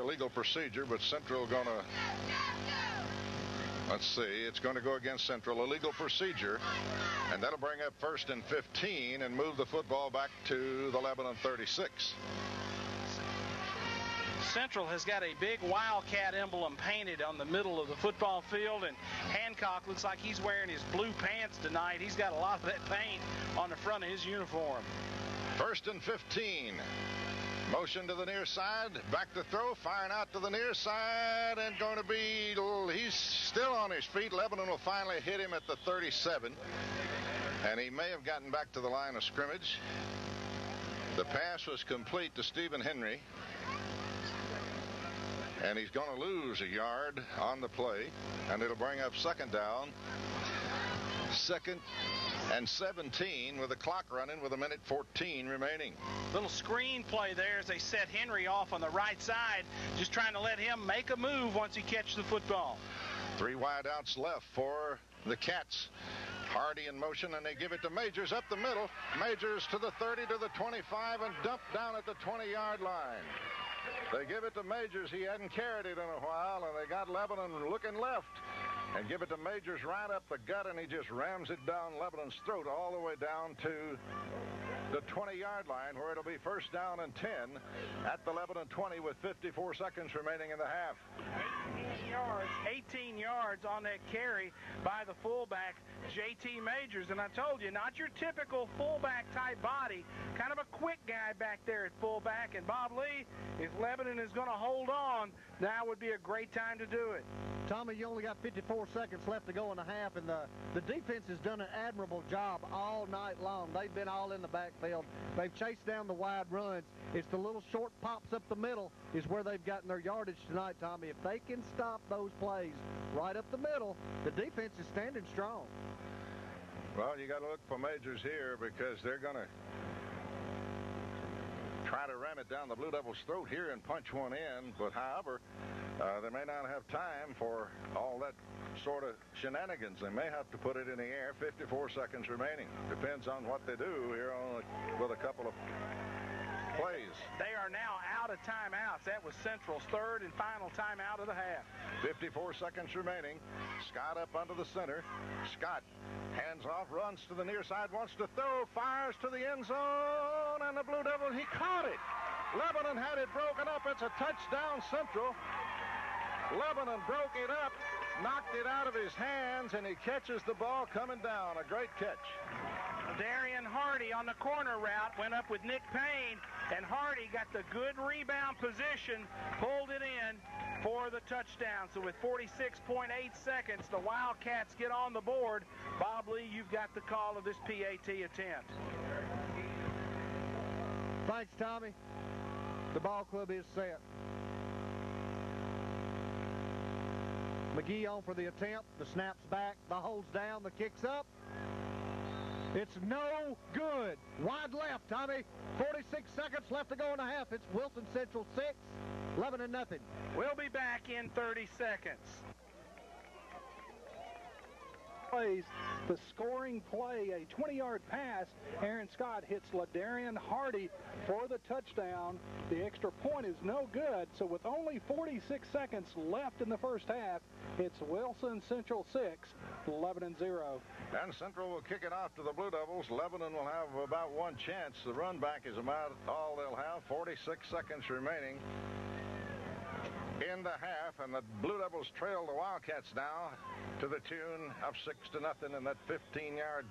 illegal procedure, but Central going to, let's see, it's going to go against Central, illegal procedure, and that'll bring up 1st and 15 and move the football back to the Lebanon 36. Central has got a big Wildcat emblem painted on the middle of the football field, and Hancock looks like he's wearing his blue pants tonight. He's got a lot of that paint on the front of his uniform. 1st and 15. Motion to the near side, back to throw, firing out to the near side, and going to be, he's still on his feet. Lebanon will finally hit him at the 37, and he may have gotten back to the line of scrimmage. The pass was complete to Stephen Henry, and he's going to lose a yard on the play, and it'll bring up 2nd down. 2nd and 17 with the clock running with 1:14 remaining. Little screen play there as they set Henry off on the right side, just trying to let him make a move once he catches the football. 3 wideouts left for the Cats. Hardy in motion, and they give it to Majors up the middle. Majors to the 30, to the 25, and dumped down at the 20-yard line. They give it to Majors. He hadn't carried it in a while, and they got Lebanon looking left. And give it to Majors right up the gut, and he just rams it down Lebanon's throat all the way down to the 20-yard line, where it'll be 1st down and 10 at the Lebanon 20 with 54 seconds remaining in the half. 18 yards on that carry by the fullback, J.T. Majors. And I told you, not your typical fullback type body, kind of a quick guy back there at fullback. And Bob Lee, if Lebanon is going to hold on, now would be a great time to do it. Tommy, you only got 54 seconds left to go in the half, and the defense has done an admirable job all night long. They've been all in the backfield. They've chased down the wide runs. It's the little short pops up the middle is where they've gotten their yardage tonight, Tommy. If they can stop those plays right up the middle, the defense is standing strong. Well, you got to look for Majors here, because they're going to try to ram it down the Blue Devils' throat here and punch one in. But, however, they may not have time for all that sort of shenanigans. They may have to put it in the air. 54 seconds remaining. Depends on what they do here with a couple of plays. They are now out of timeouts. That was Central's 3rd and final timeout of the half. 54 seconds remaining. Scott up under the center. Scott hands off, runs to the near side, wants to throw, fires to the end zone, and the Blue Devil, he caught it. Lebanon had it broken up. It's a touchdown, Central. Lebanon broke it up, knocked it out of his hands, and he catches the ball coming down. A great catch. Darian Hardy on the corner route went up with Nick Payne, and Hardy got the good rebound position, pulled it in for the touchdown. So with 46.8 seconds, the Wildcats get on the board. Bob Lee, you've got the call of this PAT attempt. Thanks, Tommy. The ball club is set. McGee on for the attempt. The snap's back. The hold's down. The kick's up. It's no good. Wide left, Tommy. 46 seconds left to go in the half. It's Wilson Central 6, Lebanon nothing. We'll be back in 30 seconds. Plays the scoring play, a 20-yard pass. Aaron Scott hits LaDarian Hardy for the touchdown. The extra point is no good, so with only 46 seconds left in the first half, it's Wilson Central 6, Lebanon 0. And Central will kick it off to the Blue Devils. Lebanon will have about one chance. The run back is about all they'll have. 46 seconds remaining in the half, and the Blue Devils trail the Wildcats now to the tune of 6-0, and that 15-yard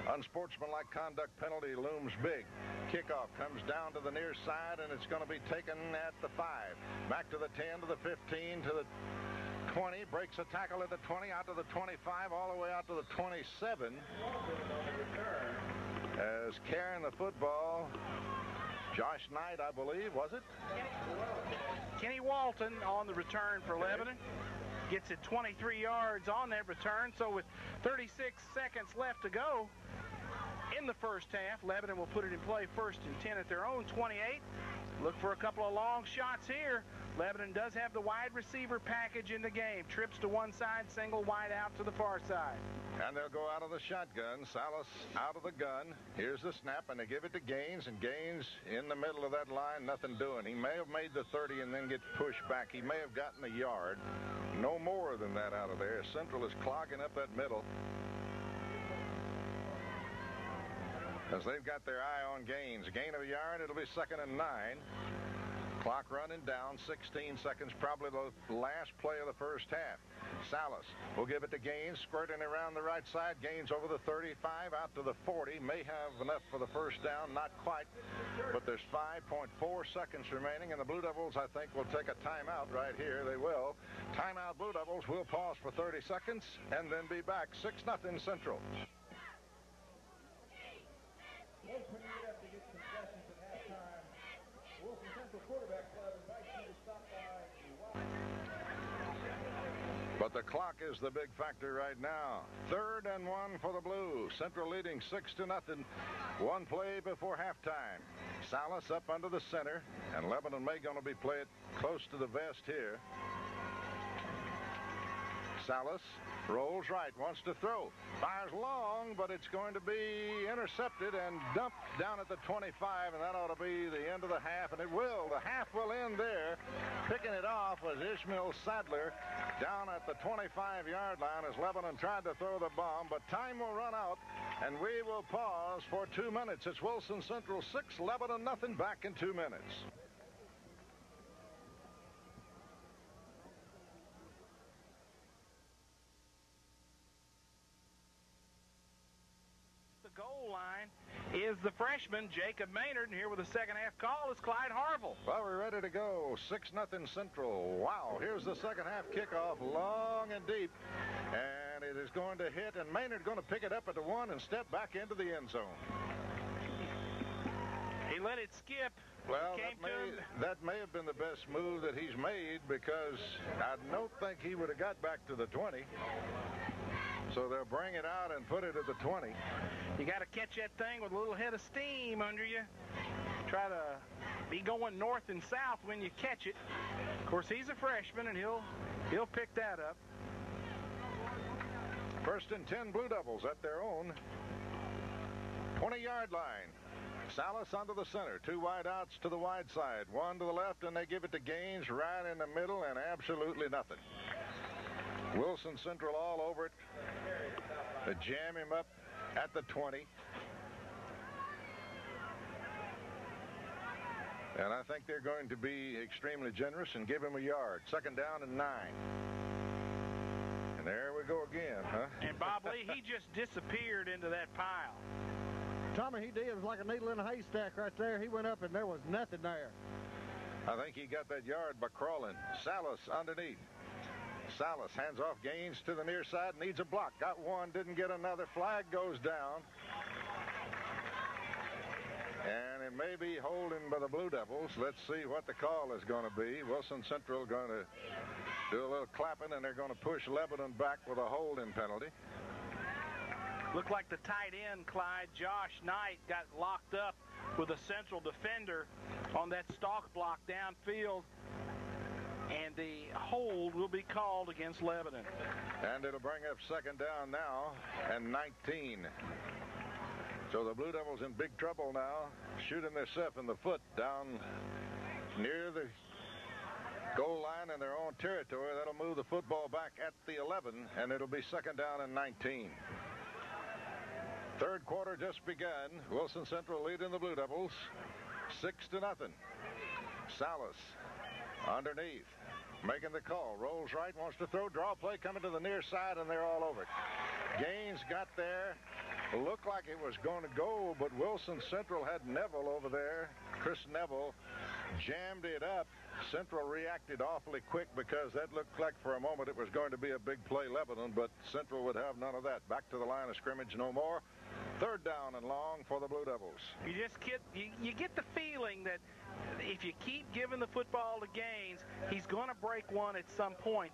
unsportsmanlike conduct penalty looms big. Kickoff comes down to the near side, and it's going to be taken at the 5. Back to the 10, to the 15, to the 20, breaks a tackle at the 20, out to the 25, all the way out to the 27. As carrying the football, Josh Knight, I believe, was it? Kenny Walton on the return for Lebanon. Gets it 23 yards on that return. So with 36 seconds left to go in the first half, Lebanon will put it in play 1st and 10 at their own 28. look for a couple of long shots here. Lebanon does have the wide receiver package in the game. Trips to one side, single wide out to the far side. And they'll go out of the shotgun. Salas out of the gun. Here's the snap, and they give it to Gaines, and Gaines in the middle of that line, nothing doing. He may have made the 30 and then gets pushed back. He may have gotten a yard. No more than that out of there. Central is clogging up that middle, as they've got their eye on Gaines. A gain of a yard, it'll be 2nd and 9. Clock running down, 16 seconds, probably the last play of the first half. Salas will give it to Gaines, squirting around the right side. Gaines over the 35, out to the 40. May have enough for the first down, not quite, but there's 5.4 seconds remaining, and the Blue Devils, I think, will take a timeout right here. They will. Timeout, Blue Devils. We'll pause for 30 seconds and then be back. 6-0 Central. Opening it up to get concessions at halftime. Wilson Central Quarterback Club invites you to stop by. But the clock is the big factor right now. 3rd and 1 for the Blues. Central leading 6-0. One play before halftime. Salas up under the center, and Lebanon may going to be played close to the vest here. Salas rolls right, wants to throw, fires long, but it's going to be intercepted and dumped down at the 25, and that ought to be the end of the half, and it will. The half will end there. Picking it off was Ishmael Sadler down at the 25-yard line as Lebanon tried to throw the bomb, but time will run out, and we will pause for 2 minutes. It's Wilson Central 6, Lebanon nothing, back in 2 minutes. Goal line is the freshman Jacob Maynard, and here with the second half call is Clyde Harville. Well, we're ready to go. 6-0 Central. Wow, here's the second half kickoff, long and deep, and it is going to hit, and Maynard going to pick it up at the 1 and step back into the end zone. He let it skip. Well, that may have been the best move that he's made, because I don't think he would have got back to the 20. So they'll bring it out and put it at the 20. You got to catch that thing with a little head of steam under you. Try to be going north and south when you catch it. Of course, he's a freshman, and he'll pick that up. 1st and 10 Blue Devils at their own 20-yard line. Salas onto the center. 2 wide outs to the wide side. 1 to the left, and they give it to Gaines right in the middle, and absolutely nothing. Wilson Central all over it. They jam him up at the 20. And I think they're going to be extremely generous and give him a yard. 2nd down and 9. And there we go again, huh? And Bob Lee, he just disappeared into that pile. Tommy, he did. It was like a needle in a haystack right there. He went up, and there was nothing there. I think he got that yard by crawling. Salas underneath. Salas hands off Gaines to the near side, needs a block. Got one, didn't get another. Flag goes down. And it may be holding by the Blue Devils. Let's see what the call is going to be. Wilson Central going to do a little clapping, and they're going to push Lebanon back with a holding penalty. Looked like the tight end, Clyde, Josh Knight, got locked up with a Central defender on that stalk block downfield. And the hold will be called against Lebanon. And it'll bring up 2nd down now and 19. So the Blue Devils in big trouble now, shooting themselves in the foot down near the goal line in their own territory. That'll move the football back at the 11, and it'll be 2nd down and 19. 3rd quarter just begun. Wilson Central leading the Blue Devils 6-0. Salas underneath, making the call, rolls right, wants to throw, draw play coming to the near side, and they're all over it. Gaines got there, looked like it was going to go, but Wilson Central had Neville over there. Chris Neville jammed it up. Central reacted awfully quick, because that looked like for a moment it was going to be a big play Lebanon, but Central would have none of that. Back to the line of scrimmage, no more. 3rd down and long for the Blue Devils. You just get the feeling that if you keep giving the football to Gaines, he's going to break one at some point.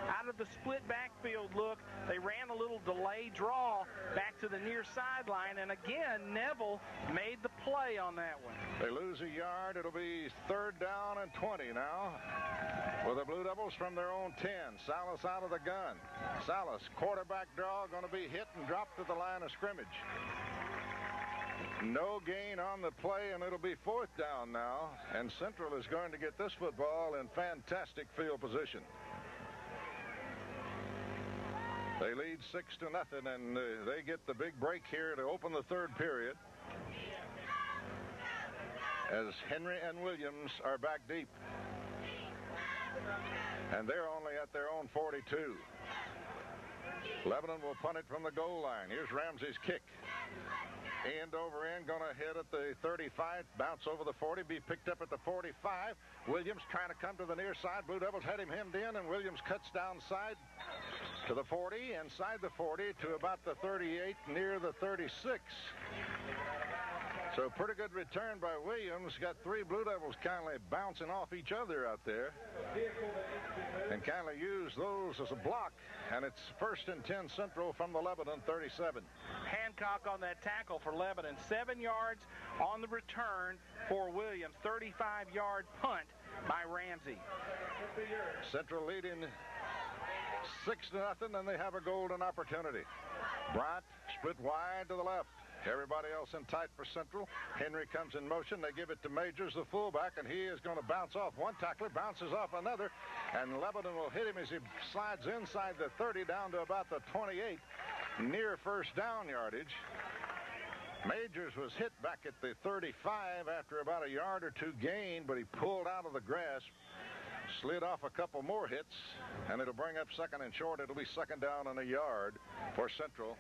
Out of the split backfield look, they ran a little delay draw back to the near sideline, and again, Neville made the play on that one. They lose a yard. It'll be 3rd down and 20 now, with the Blue Devils from their own 10. Salas out of the gun. Salas, quarterback draw, going to be hit and dropped to the line of scrimmage. No gain on the play, and it'll be 4th down now, and Central is going to get this football in fantastic field position. They lead 6-0, and they get the big break here to open the 3rd period, as Henry and Williams are back deep, and they're only at their own 42. Lebanon will punt it from the goal line. Here's Ramsey's kick. End over end, going to hit at the 35, bounce over the 40, be picked up at the 45. Williams trying to come to the near side. Blue Devils had him hemmed in, and Williams cuts downside to the 40, inside the 40 to about the 38, near the 36. So pretty good return by Williams. Got 3 Blue Devils kind of bouncing off each other out there, and kind of use those as a block. And it's 1st and 10 Central from the Lebanon 37. Hancock on that tackle for Lebanon. 7 yards on the return for Williams. 35-yard punt by Ramsey. Central leading 6-0, and they have a golden opportunity. Bryant split wide to the left. Everybody else in tight for Central. Henry comes in motion. They give it to Majors, the fullback, and he is going to bounce off one tackler, bounces off another, and Lebanon will hit him as he slides inside the 30 down to about the 28, near 1st down yardage. Majors was hit back at the 35 after about a yard or 2 gain, but he pulled out of the grasp, slid off a couple more hits, and it'll bring up 2nd and short. It'll be 2nd down and a yard for Central.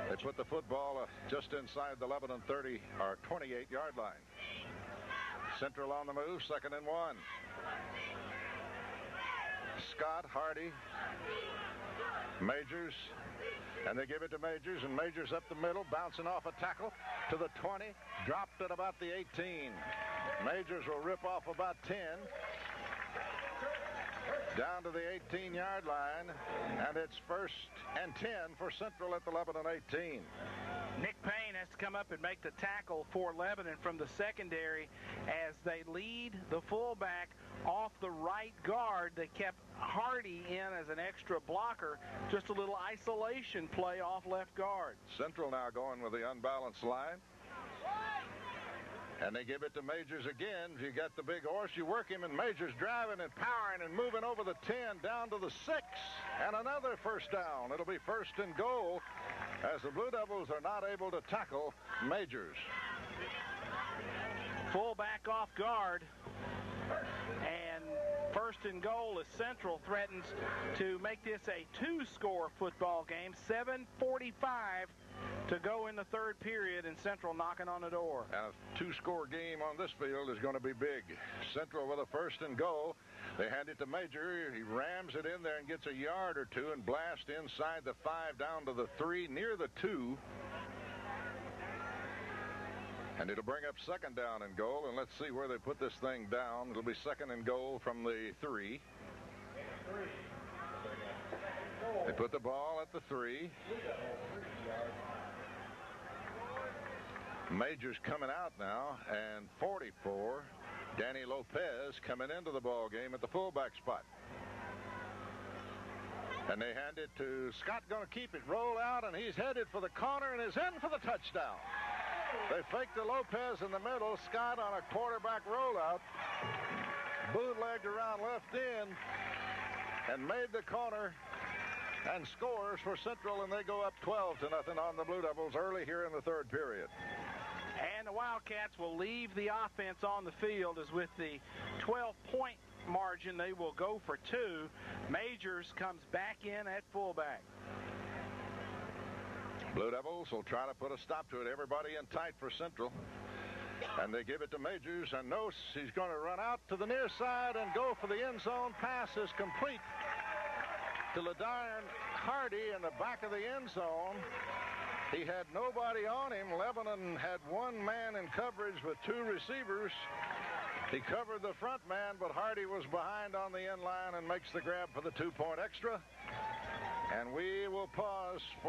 They put the football just inside the Lebanon 30 or 28-yard line. Central on the move, 2nd and 1. Scott, Hardy, Majors, and they give it to Majors, and Majors up the middle, bouncing off a tackle to the 20, dropped at about the 18. Majors will rip off about 10. Down to the 18-yard line, and it's 1st and 10 for Central at the Lebanon 18. Nick Payne has to come up and make the tackle for Lebanon from the secondary as they lead the fullback off the right guard. They kept Hardy in as an extra blocker, just a little isolation play off left guard. Central now going with the unbalanced line. And they give it to Majors again. You got the big horse, you work him, and Majors driving and powering and moving over the 10 down to the 6. And another 1st down. It'll be 1st and goal as the Blue Devils are not able to tackle Majors. Fullback off guard. And 1st and goal as Central threatens to make this a 2-score football game. 7:45 to go in the 3rd period, and Central knocking on the door. And a 2-score game on this field is going to be big. Central with a 1st and goal. They hand it to Major. He rams it in there and gets a yard or 2 and blast inside the 5 down to the 3, near the 2. And it'll bring up 2nd down and goal, and let's see where they put this thing down. It'll be 2nd and goal from the 3. They put the ball at the 3. Majors coming out now, and 44, Danny Lopez coming into the ball game at the fullback spot. And they hand it to Scott, going to keep it, roll out, and he's headed for the corner and is in for the touchdown. They faked to Lopez in the middle. Scott on a quarterback rollout, bootlegged around left end, and made the corner and scores for Central, and they go up 12-0 on the Blue Devils early here in the 3rd period. And the Wildcats will leave the offense on the field as with the 12-point margin, they will go for 2. Majors comes back in at fullback. Blue Devils will try to put a stop to it. Everybody in tight for Central. And they give it to Majors, and Nose, he's going to run out to the near side and go for the end zone. Pass is complete to Ladarian Hardy in the back of the end zone. He had nobody on him. Lebanon had one man in coverage with two receivers. He covered the front man, but Hardy was behind on the end line and makes the grab for the 2-point extra. And we will pause for